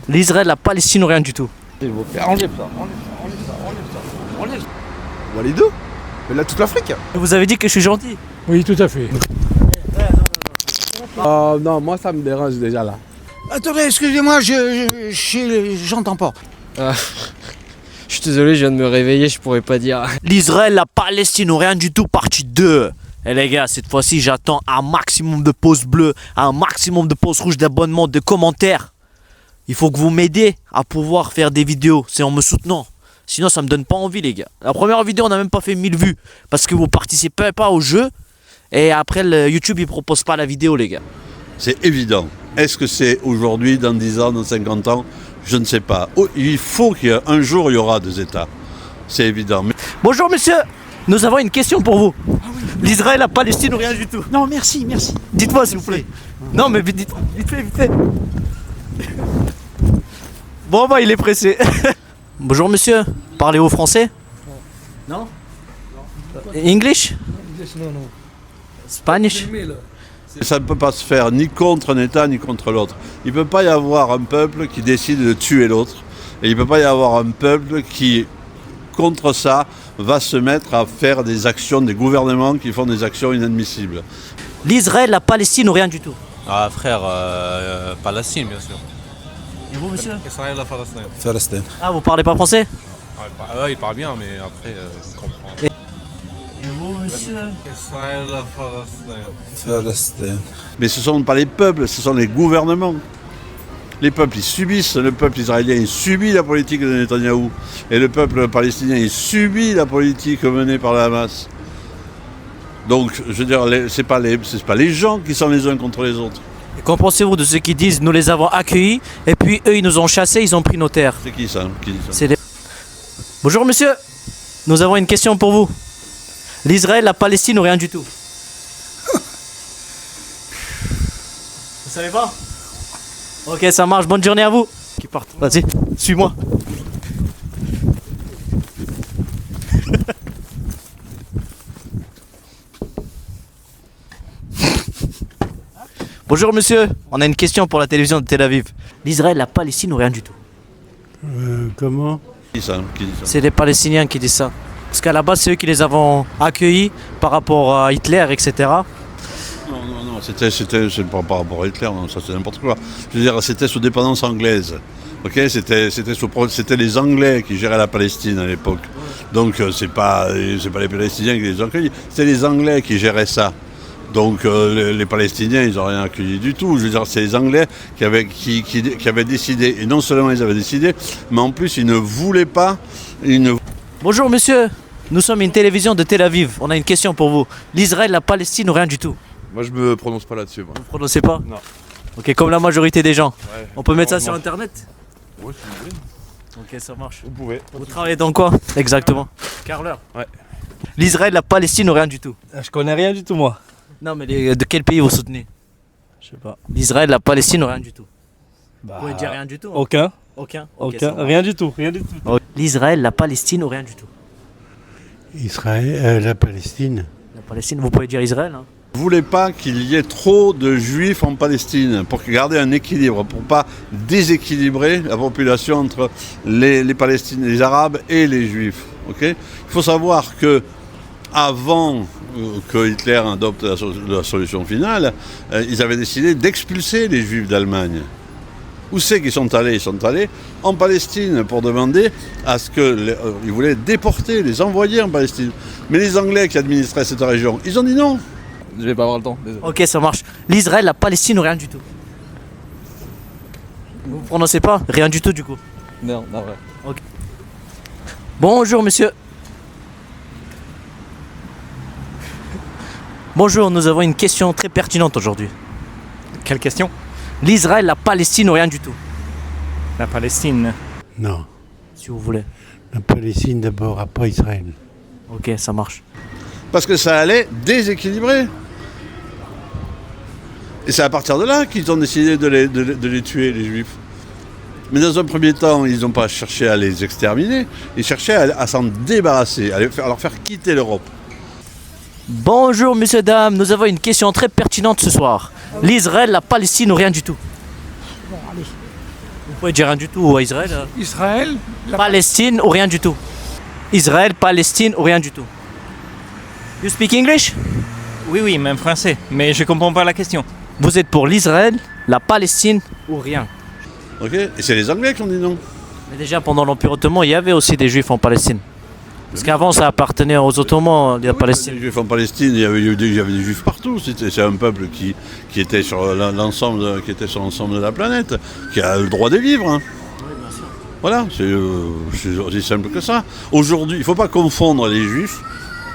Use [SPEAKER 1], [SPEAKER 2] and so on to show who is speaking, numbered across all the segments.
[SPEAKER 1] L'Israël, la Palestine ou rien du tout?
[SPEAKER 2] Enlève ça. Bon, les deux. Mais là, toute l'Afrique.
[SPEAKER 1] Vous avez dit que je suis gentil.
[SPEAKER 3] Oui, tout à fait.
[SPEAKER 2] Non, moi, ça me dérange déjà là.
[SPEAKER 4] Attendez, excusez-moi, j'entends pas.
[SPEAKER 5] Je suis désolé, je viens de me réveiller, je pourrais pas dire.
[SPEAKER 1] L'Israël, la Palestine ou rien du tout, partie 2. Et les gars, cette fois-ci, j'attends un maximum de pouces bleus, un maximum de pouces rouges, d'abonnements, de commentaires. Il faut que vous m'aidiez à pouvoir faire des vidéos, c'est en me soutenant. Sinon, ça me donne pas envie, les gars. La première vidéo, on n'a même pas fait 1000 vues parce que vous participez pas au jeu. Et après, le YouTube, il propose pas la vidéo, les gars.
[SPEAKER 6] C'est évident. Est-ce que c'est aujourd'hui, dans 10 ans, dans 50 ans? Je ne sais pas. Il faut qu'un jour, il y aura deux États. C'est évident.
[SPEAKER 1] Bonjour, monsieur. Nous avons une question pour vous. L'Israël, la Palestine ou rien du tout?
[SPEAKER 4] Non, merci.
[SPEAKER 1] Dites-moi, s'il vous plaît. Non, mais vite fait. Bon, bah, il est pressé. Bonjour, monsieur. Parlez-vous français? Non. English? Spanish?
[SPEAKER 6] Ça ne peut pas se faire ni contre un État, ni contre l'autre. Il ne peut pas y avoir un peuple qui décide de tuer l'autre. Et il ne peut pas y avoir un peuple qui, contre ça, va se mettre à faire des actions, des gouvernements qui font des actions inadmissibles.
[SPEAKER 1] L'Israël, la Palestine ou rien du tout?
[SPEAKER 7] Ah frère, Palestine bien sûr.
[SPEAKER 1] Et vous, monsieur?
[SPEAKER 7] Israël, la Palestine.
[SPEAKER 2] Palestine.
[SPEAKER 1] Ah, vous parlez pas français?
[SPEAKER 7] Ouais, il parle bien, mais après, je comprends.
[SPEAKER 1] Et vous, monsieur?
[SPEAKER 7] Israël, la Palestine.
[SPEAKER 2] Palestine.
[SPEAKER 6] Mais ce ne sont pas les peuples, ce sont les gouvernements. Les peuples, ils subissent. Le peuple israélien, il subit la politique de Netanyahou. Et le peuple palestinien, il subit la politique menée par le Hamas. Donc, je veux dire, ce n'est pas les gens qui sont les uns contre les autres.
[SPEAKER 1] Et qu'en pensez-vous de ceux qui disent nous les avons accueillis et puis eux ils nous ont chassés, ils ont pris nos terres?
[SPEAKER 6] C'est qui ça qui dit ça?
[SPEAKER 1] C'est des... Bonjour monsieur, nous avons une question pour vous. L'Israël, la Palestine ou rien du tout? Vous savez pas? Ok, ça marche, bonne journée à vous. Qui partent, vas-y, suis-moi. Bonjour monsieur, on a une question pour la télévision de Tel Aviv. L'Israël, la Palestine ou rien du tout?
[SPEAKER 3] Comment?
[SPEAKER 6] Qui ça qui dit ça?
[SPEAKER 1] C'est les Palestiniens qui disent ça. Parce qu'à la base, c'est eux qui les avons accueillis par rapport à Hitler, etc.
[SPEAKER 6] Non, c'est pas par rapport à Hitler, non, ça c'est n'importe quoi. Je veux dire, c'était sous dépendance anglaise. Ok, c'était les Anglais qui géraient la Palestine à l'époque. Donc c'est pas les Palestiniens qui les ont accueillis, c'est les Anglais qui géraient ça. Donc les Palestiniens, ils n'ont rien accueilli du tout. Je veux dire, c'est les Anglais qui avaient décidé. Et non seulement ils avaient décidé, mais en plus ils ne voulaient pas.
[SPEAKER 1] Bonjour monsieur, nous sommes une télévision de Tel Aviv. On a une question pour vous. L'Israël, la Palestine ou rien du tout?
[SPEAKER 2] Moi, je me prononce pas là-dessus. Moi.
[SPEAKER 1] Vous ne prononcez pas?
[SPEAKER 2] Non.
[SPEAKER 1] Ok, comme la majorité des gens.
[SPEAKER 2] Ouais.
[SPEAKER 1] On peut mettre ça sur internet?
[SPEAKER 2] Ouais, si vous voulez.
[SPEAKER 1] Ok, ça marche.
[SPEAKER 2] Vous pouvez.
[SPEAKER 1] Vous travaillez dans quoi exactement? Carleur.
[SPEAKER 2] Ouais.
[SPEAKER 1] L'Israël, la Palestine ou rien du tout?
[SPEAKER 5] Je connais rien du tout, moi.
[SPEAKER 1] Non, mais de quel pays vous soutenez?
[SPEAKER 5] Je sais pas.
[SPEAKER 1] L'Israël, la Palestine ou rien du tout?
[SPEAKER 5] Bah,
[SPEAKER 1] Vous pouvez dire rien du tout? Hein?
[SPEAKER 5] Aucun.
[SPEAKER 1] Aucun. Ok, ça
[SPEAKER 5] Aucun.
[SPEAKER 1] marche.
[SPEAKER 5] Rien du tout. Rien du tout.
[SPEAKER 1] L'Israël, la Palestine ou rien du tout?
[SPEAKER 3] Israël, la Palestine.
[SPEAKER 1] La Palestine, vous pouvez dire Israël. Hein?
[SPEAKER 6] Ne voulaient pas qu'il y ait trop de juifs en Palestine pour garder un équilibre, pour ne pas déséquilibrer la population entre les Palestiniens, les Arabes et les Juifs. Okay, il faut savoir que avant que Hitler adopte la solution finale, ils avaient décidé d'expulser les Juifs d'Allemagne. Où c'est qu'ils sont allés? Ils sont allés en Palestine pour demander à ce que... ils voulaient déporter, les envoyer en Palestine. Mais les Anglais qui administraient cette région, ils ont dit non.
[SPEAKER 5] Je vais pas avoir le temps. Désolé.
[SPEAKER 1] Ok, ça marche. L'Israël, la Palestine ou rien du tout? Vous prononcez pas? Rien du tout du coup.
[SPEAKER 5] Non, non, ouais.
[SPEAKER 1] Bonjour monsieur. Bonjour, nous avons une question très pertinente aujourd'hui.
[SPEAKER 8] Quelle question?
[SPEAKER 1] L'Israël, la Palestine ou rien du tout?
[SPEAKER 8] La Palestine.
[SPEAKER 3] Non.
[SPEAKER 1] Si vous voulez.
[SPEAKER 3] La Palestine d'abord, après Israël.
[SPEAKER 1] Ok, ça marche.
[SPEAKER 6] Parce que ça allait déséquilibrer. Et c'est à partir de là qu'ils ont décidé de les tuer, les Juifs. Mais dans un premier temps, ils n'ont pas cherché à les exterminer, ils cherchaient à s'en débarrasser, à leur faire quitter l'Europe.
[SPEAKER 1] Bonjour messieurs, dames, nous avons une question très pertinente ce soir. L'Israël, la Palestine ou rien du tout?
[SPEAKER 4] Bon, allez. Vous
[SPEAKER 1] pouvez dire rien du tout à Israël
[SPEAKER 4] Israël,
[SPEAKER 1] Palestine ou rien du tout. Israël, Palestine ou rien du tout. You speak English?
[SPEAKER 8] Oui, oui, même français. Mais je comprends pas la question.
[SPEAKER 1] Vous êtes pour l'Israël, la Palestine ou rien?
[SPEAKER 6] Ok. Et c'est les Anglais qui ont dit non.
[SPEAKER 1] Mais déjà pendant l'Empire ottoman, il y avait aussi des juifs en Palestine. Parce qu'avant ça appartenait aux Ottomans, la Palestine.
[SPEAKER 6] Les Juifs en Palestine, il y avait des Juifs partout. C'est un peuple qui était sur l'ensemble de la planète, qui a le droit de vivre. Hein. Voilà, c'est aussi simple que ça. Aujourd'hui, il ne faut pas confondre les Juifs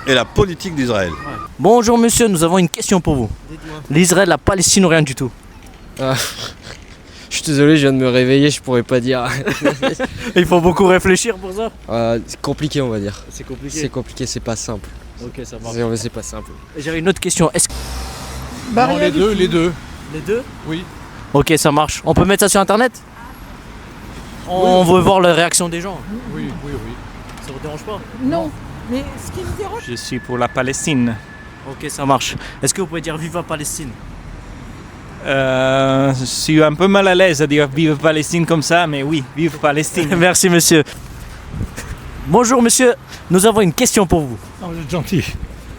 [SPEAKER 6] et la politique d'Israël.
[SPEAKER 1] Bonjour monsieur, nous avons une question pour vous. L'Israël, la Palestine ou rien du tout?
[SPEAKER 5] Je suis désolé, je viens de me réveiller, je pourrais pas dire.
[SPEAKER 1] Il faut beaucoup réfléchir pour ça.
[SPEAKER 5] C'est compliqué, on va dire.
[SPEAKER 1] C'est compliqué.
[SPEAKER 5] C'est compliqué, c'est pas simple.
[SPEAKER 1] Ok, ça marche.
[SPEAKER 5] C'est pas simple.
[SPEAKER 1] J'avais une autre question. Est-ce que
[SPEAKER 4] non, les deux.
[SPEAKER 1] les deux?
[SPEAKER 4] Oui.
[SPEAKER 1] Ok, ça marche. On peut mettre ça sur internet? On veut voir la réaction des gens.
[SPEAKER 4] Oui.
[SPEAKER 1] Ça vous dérange pas?
[SPEAKER 9] Non, mais ce qui me dérange,
[SPEAKER 8] Je suis pour la Palestine.
[SPEAKER 1] Ok, ça marche. Est-ce que vous pouvez dire Viva Palestine?
[SPEAKER 8] Je suis un peu mal à l'aise à dire vive Palestine comme ça, mais oui, vive Palestine.
[SPEAKER 1] Merci monsieur. Bonjour monsieur, nous avons une question pour vous.
[SPEAKER 3] Non, vous êtes gentil.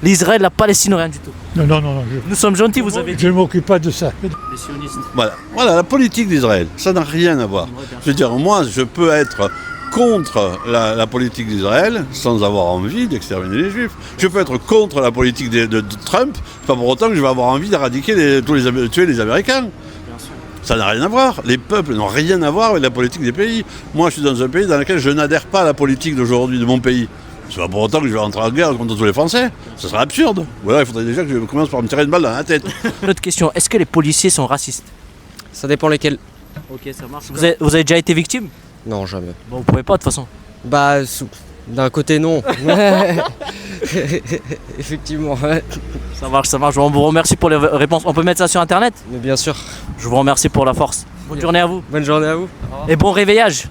[SPEAKER 1] L'Israël, la Palestine ou rien du tout?
[SPEAKER 3] Non.
[SPEAKER 1] Nous sommes gentils, vous avez dit.
[SPEAKER 3] Je ne m'occupe pas de ça.
[SPEAKER 1] Les sionistes.
[SPEAKER 6] Voilà la politique d'Israël. Ça n'a rien à voir. Je veux dire, moi, je peux être contre la politique d'Israël sans avoir envie d'exterminer les Juifs. Je peux être contre la politique de Trump, pas pour autant que je vais avoir envie d'éradiquer tuer les Américains. Ça n'a rien à voir. Les peuples n'ont rien à voir avec la politique des pays. Moi, je suis dans un pays dans lequel je n'adhère pas à la politique d'aujourd'hui de mon pays. C'est pas pour autant que je vais rentrer en guerre contre tous les Français. Ça serait absurde. Ou alors il faudrait déjà que je commence par me tirer une balle dans la tête.
[SPEAKER 1] Une autre question, est-ce que les policiers sont racistes?
[SPEAKER 5] Ça dépend lesquels.
[SPEAKER 1] Ok, ça marche. Vous avez déjà été victime?
[SPEAKER 5] Non, jamais.
[SPEAKER 1] Bon, vous pouvez pas de toute façon.
[SPEAKER 5] Bah, d'un côté, non. Effectivement, ouais.
[SPEAKER 1] Ça marche. On vous remercie pour les réponses. On peut mettre ça sur internet?
[SPEAKER 5] Mais bien sûr.
[SPEAKER 1] Je vous remercie pour la force. Bonne journée à vous.
[SPEAKER 5] Bonne journée à vous.
[SPEAKER 1] Et bon réveillage.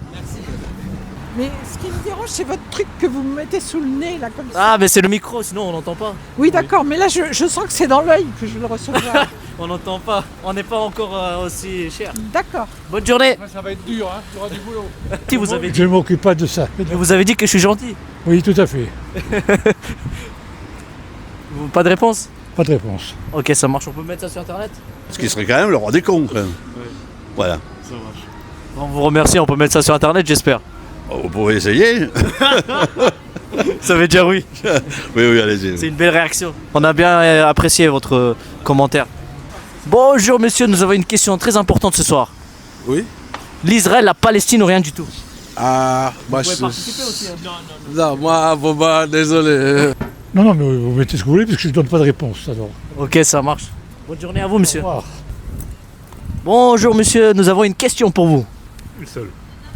[SPEAKER 9] mais ce qui me dérange, c'est votre truc que vous me mettez sous le nez, là, comme ça.
[SPEAKER 1] Ah, mais c'est le micro, sinon on n'entend pas.
[SPEAKER 9] Oui, d'accord, mais là, je sens que c'est dans l'œil que je le recevrai.
[SPEAKER 1] On n'entend pas. On n'est pas encore aussi cher.
[SPEAKER 9] D'accord.
[SPEAKER 1] Bonne journée.
[SPEAKER 4] Ça va être dur, il y aura du boulot.
[SPEAKER 1] Qui vous avez dit?
[SPEAKER 3] Je ne m'occupe pas de ça.
[SPEAKER 1] Mais vous avez dit que je suis gentil.
[SPEAKER 3] Oui, tout à fait.
[SPEAKER 1] Pas de réponse?
[SPEAKER 3] Pas de réponse.
[SPEAKER 1] Ok, ça marche. On peut mettre ça sur internet?
[SPEAKER 6] Ce qui serait quand même le roi des cons. Quand même. Voilà.
[SPEAKER 1] Ça marche. On vous remercie. On peut mettre ça sur internet, j'espère.
[SPEAKER 6] Vous pouvez essayer.
[SPEAKER 1] Ça veut dire oui.
[SPEAKER 6] Oui, allez-y.
[SPEAKER 1] C'est une belle réaction. On a bien apprécié votre commentaire. Bonjour monsieur, nous avons une question très importante ce soir.
[SPEAKER 2] Oui.
[SPEAKER 1] L'Israël, la Palestine ou rien du tout?
[SPEAKER 2] Ah, moi
[SPEAKER 1] Vous pouvez participer aussi.
[SPEAKER 2] Non, moi, bon, bah, désolé.
[SPEAKER 3] Non, mais vous mettez ce que vous voulez parce que je ne donne pas de réponse. Alors.
[SPEAKER 1] Ok, ça marche. Bonne journée à vous monsieur.
[SPEAKER 3] Au revoir.
[SPEAKER 1] Bonjour monsieur, nous avons une question pour vous.
[SPEAKER 3] Une seule.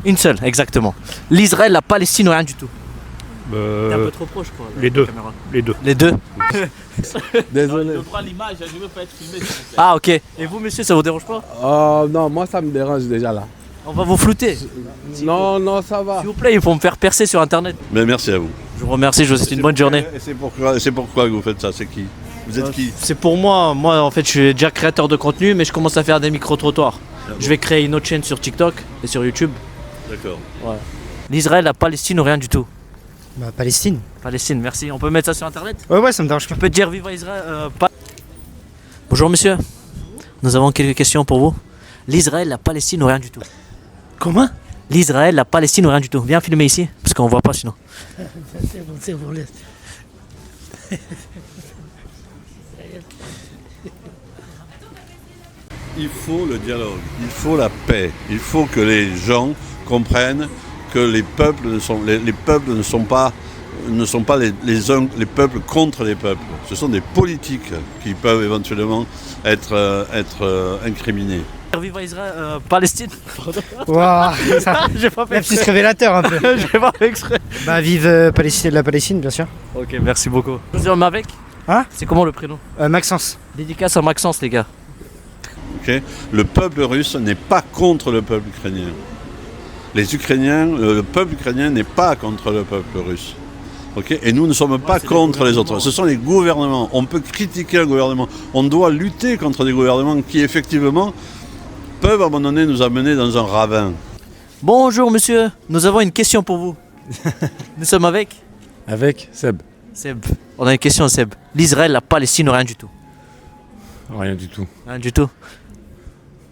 [SPEAKER 1] Une seule, exactement. L'Israël, la Palestine ou rien du tout? T'es un peu trop proche quoi.
[SPEAKER 3] les deux. Les deux.
[SPEAKER 1] Les deux?
[SPEAKER 2] Désolé.
[SPEAKER 1] Ah ok. Et vous monsieur, ça vous dérange pas?
[SPEAKER 2] Oh, non, moi, ça me dérange déjà là.
[SPEAKER 1] On va vous flouter.
[SPEAKER 2] Non, ça va.
[SPEAKER 1] S'il vous plaît, il faut me faire percer sur internet.
[SPEAKER 6] Mais merci à vous.
[SPEAKER 1] Je vous remercie, je vous souhaite une bonne journée.
[SPEAKER 6] Et c'est pourquoi que vous faites ça? C'est qui? Vous êtes qui?
[SPEAKER 1] C'est pour moi. Moi, en fait, je suis déjà créateur de contenu, mais je commence à faire des micro-trottoirs. Je vais créer une autre chaîne sur TikTok et sur YouTube.
[SPEAKER 6] D'accord.
[SPEAKER 1] L'Israël, la Palestine ou rien du tout?
[SPEAKER 5] Bah, Palestine.
[SPEAKER 1] Palestine, merci. On peut mettre ça sur internet?
[SPEAKER 5] Ouais, ça me dérange
[SPEAKER 1] Tu peux dire vive Israël. Bonjour monsieur. Nous avons quelques questions pour vous. L'Israël, la Palestine ou rien du tout?
[SPEAKER 3] Comment?
[SPEAKER 1] L'Israël, la Palestine ou rien du tout? Viens filmer ici, parce qu'on voit pas sinon.
[SPEAKER 3] C'est bon, laisse.
[SPEAKER 6] Il faut le dialogue, il faut la paix, il faut que les gens comprennent que les peuples ne sont pas les peuples contre les peuples. Ce sont des politiques qui peuvent éventuellement être incriminés.
[SPEAKER 1] Vive Israël, Palestine.
[SPEAKER 5] Waouh,
[SPEAKER 1] J'ai pas fait
[SPEAKER 5] même si
[SPEAKER 1] exprès.
[SPEAKER 5] c'est révélateur un peu.
[SPEAKER 1] J'ai pas fait exprès.
[SPEAKER 5] Bah, vive Palestine, la Palestine, bien sûr.
[SPEAKER 1] Ok, merci beaucoup. Vous êtes avec?
[SPEAKER 5] Hein?
[SPEAKER 1] C'est comment le prénom?
[SPEAKER 5] Maxence.
[SPEAKER 1] Dédicace à Maxence les gars.
[SPEAKER 6] Okay. Le peuple russe n'est pas contre le peuple ukrainien. Les Ukrainiens, le peuple ukrainien n'est pas contre le peuple russe. Okay. Et nous ne sommes pas contre les autres. Ce sont les gouvernements. On peut critiquer un gouvernement. On doit lutter contre des gouvernements qui, effectivement, peuvent à un moment donné nous amener dans un ravin.
[SPEAKER 1] Bonjour monsieur, nous avons une question pour vous. Nous sommes avec
[SPEAKER 2] Avec Seb.
[SPEAKER 1] Seb. On a une question Seb. L'Israël, la Palestine ou rien du tout?
[SPEAKER 2] Rien du tout.
[SPEAKER 1] Rien du tout.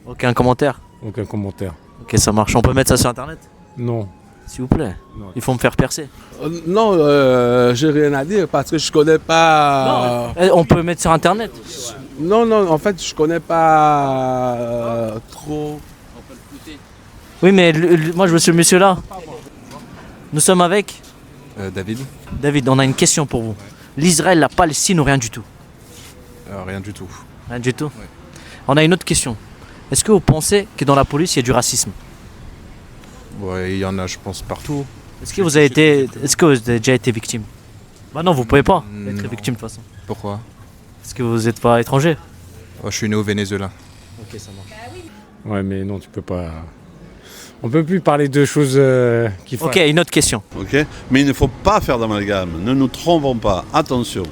[SPEAKER 1] Aucun commentaire?
[SPEAKER 2] Aucun commentaire.
[SPEAKER 1] Ok, ça marche. On peut mettre ça sur internet?
[SPEAKER 2] Non.
[SPEAKER 1] S'il vous plaît.
[SPEAKER 2] Non.
[SPEAKER 1] Il faut me faire percer.
[SPEAKER 2] Non, j'ai rien à dire parce que je connais pas.
[SPEAKER 1] On peut mettre sur internet.
[SPEAKER 2] Non, en fait, je connais pas trop.
[SPEAKER 1] Oui, mais moi je veux ce monsieur là. Nous sommes avec
[SPEAKER 7] David
[SPEAKER 1] David, on a une question pour vous. L'Israël, la Palestine ou rien du tout?
[SPEAKER 7] Rien du tout.
[SPEAKER 1] Rien du tout. On a une autre question. Est-ce que vous pensez que dans la police il y a du racisme?
[SPEAKER 7] Ouais, il y en a, je pense, partout.
[SPEAKER 1] Est-ce que vous avez déjà été victime? Bah non, vous pouvez pas être
[SPEAKER 7] Non.
[SPEAKER 1] victime de toute façon.
[SPEAKER 7] Pourquoi?
[SPEAKER 1] Parce que vous n'êtes pas étranger.
[SPEAKER 7] Je suis né au Venezuela.
[SPEAKER 1] Ok, ça marche.
[SPEAKER 2] Ouais, mais non, tu peux pas. On peut plus parler de choses qui font.
[SPEAKER 1] Ok, une autre question.
[SPEAKER 6] Ok. Mais il ne faut pas faire d'amalgame. Ne nous trompons pas. Attention.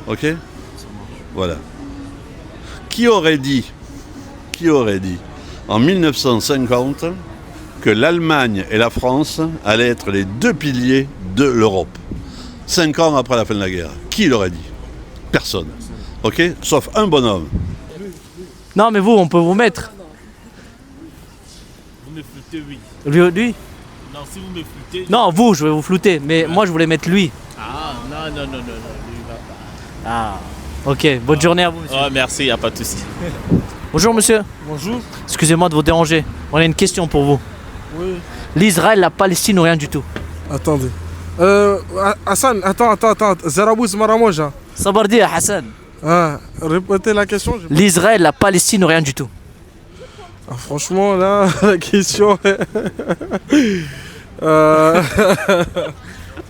[SPEAKER 6] Ok. Voilà. Qui aurait dit en 1950 que l'Allemagne et la France allaient être les deux piliers de l'Europe? 5 ans après la fin de la guerre. Qui l'aurait dit? Personne. Ok. Sauf un bonhomme.
[SPEAKER 1] Non, mais vous, on peut vous mettre.
[SPEAKER 3] Vous me floutez, oui.
[SPEAKER 1] Lui?
[SPEAKER 3] Non, si vous me floutez.
[SPEAKER 1] Non, vous, je vais vous flouter. Mais moi, je voulais mettre lui.
[SPEAKER 3] Ah, non, lui, il va pas.
[SPEAKER 1] Ah. Ok, bonne journée à vous, monsieur.
[SPEAKER 3] Oh, merci, y a pas de souci.
[SPEAKER 1] Bonjour, monsieur.
[SPEAKER 2] Bonjour.
[SPEAKER 1] Excusez-moi de vous déranger. On a une question pour vous.
[SPEAKER 2] Oui.
[SPEAKER 1] L'Israël, la Palestine ou rien du tout?
[SPEAKER 2] Attendez. Hassan, attends. Zarabouz Maramoja.
[SPEAKER 1] Sabardi à Hassan.
[SPEAKER 2] Ah, répétez la question.
[SPEAKER 1] L'Israël, la Palestine ou rien du tout?
[SPEAKER 2] Ah, franchement, là, la question.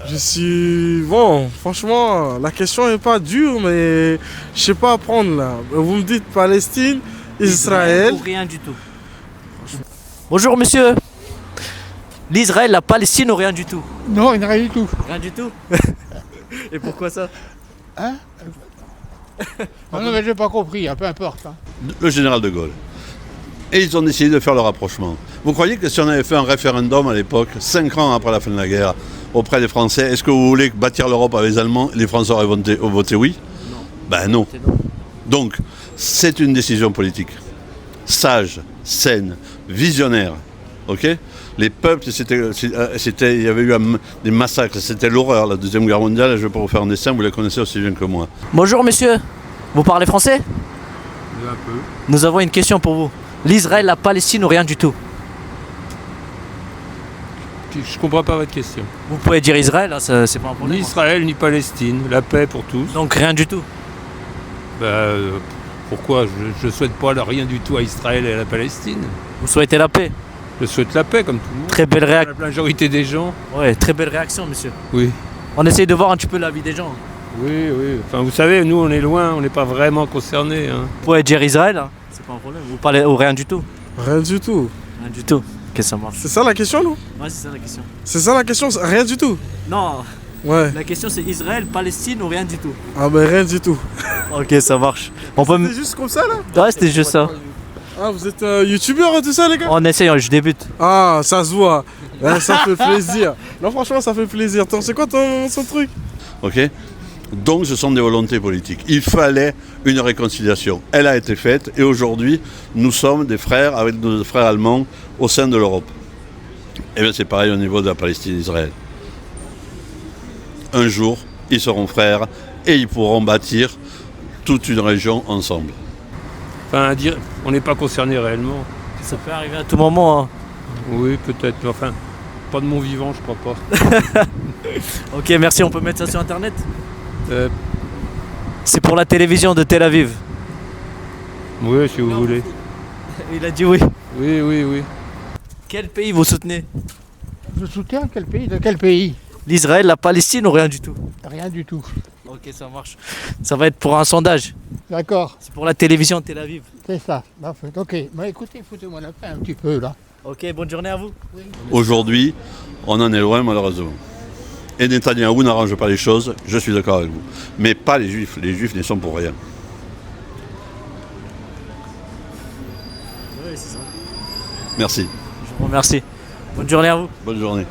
[SPEAKER 2] Je suis. Bon, franchement, la question n'est pas dure, mais je sais pas apprendre là. Vous me dites Palestine, Israël.
[SPEAKER 1] Ou rien du tout. Bonjour, monsieur. L'Israël, la Palestine ou rien du tout?
[SPEAKER 4] Non, rien du tout.
[SPEAKER 1] Rien du tout. Et pourquoi ça?
[SPEAKER 4] Non, mais j'ai pas compris, peu importe.
[SPEAKER 6] Le général de Gaulle. Et ils ont décidé de faire le rapprochement. Vous croyez que si on avait fait un référendum à l'époque, 5 ans après la fin de la guerre, auprès des Français, est-ce que vous voulez bâtir l'Europe avec les Allemands? Les Français auraient voté oui? Non. Ben non. Donc, c'est une décision politique. Sage, saine, visionnaire. Ok? Les peuples, il y avait eu des massacres, c'était l'horreur, la Deuxième Guerre mondiale. Je ne vais pas vous faire un dessin, vous les connaissez aussi bien que moi.
[SPEAKER 1] Bonjour, monsieur. Vous parlez français?
[SPEAKER 2] Un peu.
[SPEAKER 1] Nous avons une question pour vous. L'Israël, la Palestine ou rien du tout?
[SPEAKER 10] Je comprends pas votre question.
[SPEAKER 1] Vous pouvez dire Israël, hein, c'est pas un problème.
[SPEAKER 10] Ni Israël, ni Palestine. La paix pour tous.
[SPEAKER 1] Donc rien du tout.
[SPEAKER 10] Pourquoi? Je souhaite pas rien du tout à Israël et à la Palestine.
[SPEAKER 1] Vous souhaitez la paix?
[SPEAKER 10] Je souhaite la paix comme tout le monde.
[SPEAKER 1] Très belle réaction.
[SPEAKER 10] La majorité des gens.
[SPEAKER 1] Ouais, très belle réaction, monsieur.
[SPEAKER 10] Oui.
[SPEAKER 1] On essaye de voir un petit peu la vie des gens.
[SPEAKER 10] Oui. Enfin, vous savez, nous, on est loin, on n'est pas vraiment concernés. Hein.
[SPEAKER 1] Vous pouvez dire Israël, hein, c'est pas un problème. Vous parlez ou rien du tout?
[SPEAKER 2] Rien du tout.
[SPEAKER 1] Rien du tout. Ok, ça marche.
[SPEAKER 2] C'est ça la question, non?
[SPEAKER 1] Ouais, c'est ça la question.
[SPEAKER 2] C'est ça la question, rien du tout.
[SPEAKER 1] Non,
[SPEAKER 2] Ouais.
[SPEAKER 1] la question c'est Israël, Palestine ou rien du tout.
[SPEAKER 2] Ah, mais rien du tout.
[SPEAKER 1] Ok, ça marche. On peut.
[SPEAKER 2] C'est juste comme ça là?
[SPEAKER 1] Ouais, c'était juste ça.
[SPEAKER 2] Ah, vous êtes youtubeur et tout ça, les gars?
[SPEAKER 1] On essaye, je débute.
[SPEAKER 2] Ah, ça se voit. Ouais, ça fait plaisir. Non, franchement, ça fait plaisir. C'est quoi ton truc?
[SPEAKER 6] Ok? Donc ce sont des volontés politiques. Il fallait une réconciliation. Elle a été faite et aujourd'hui, nous sommes des frères avec nos frères allemands au sein de l'Europe. Et bien c'est pareil au niveau de la Palestine et d'Israël. Un jour, ils seront frères et ils pourront bâtir toute une région ensemble.
[SPEAKER 10] Enfin, à dire, on n'est pas concernés réellement.
[SPEAKER 1] Ça peut arriver à tout moment. Hein.
[SPEAKER 10] Oui, peut-être, mais enfin, pas de mon vivant, je crois pas.
[SPEAKER 1] Ok, merci, on peut mettre ça sur internet?
[SPEAKER 10] Euh,
[SPEAKER 1] C'est pour la télévision de Tel Aviv.
[SPEAKER 10] oui, si vous voulez.
[SPEAKER 1] Il a dit oui.
[SPEAKER 10] Oui.
[SPEAKER 1] Quel pays vous soutenez?
[SPEAKER 4] Je soutiens quel pays? De quel pays?
[SPEAKER 1] L'Israël, la Palestine ou rien du tout?
[SPEAKER 4] Rien du tout.
[SPEAKER 1] Ok, ça marche. Ça va être pour un sondage.
[SPEAKER 4] D'accord,
[SPEAKER 1] C'est pour la télévision de Tel Aviv.
[SPEAKER 4] c'est ça. Ok, bah écoutez, foutez-moi la paix un petit peu là.
[SPEAKER 1] Ok, bonne journée à vous.
[SPEAKER 6] Aujourd'hui, on en est loin malheureusement. Et Netanyahou n'arrange pas les choses, je suis d'accord avec vous. Mais pas les Juifs. Les Juifs n'y sont pour rien.
[SPEAKER 1] Oui, c'est ça.
[SPEAKER 6] Merci.
[SPEAKER 1] Je vous remercie. Bonne journée à vous.
[SPEAKER 6] Bonne journée.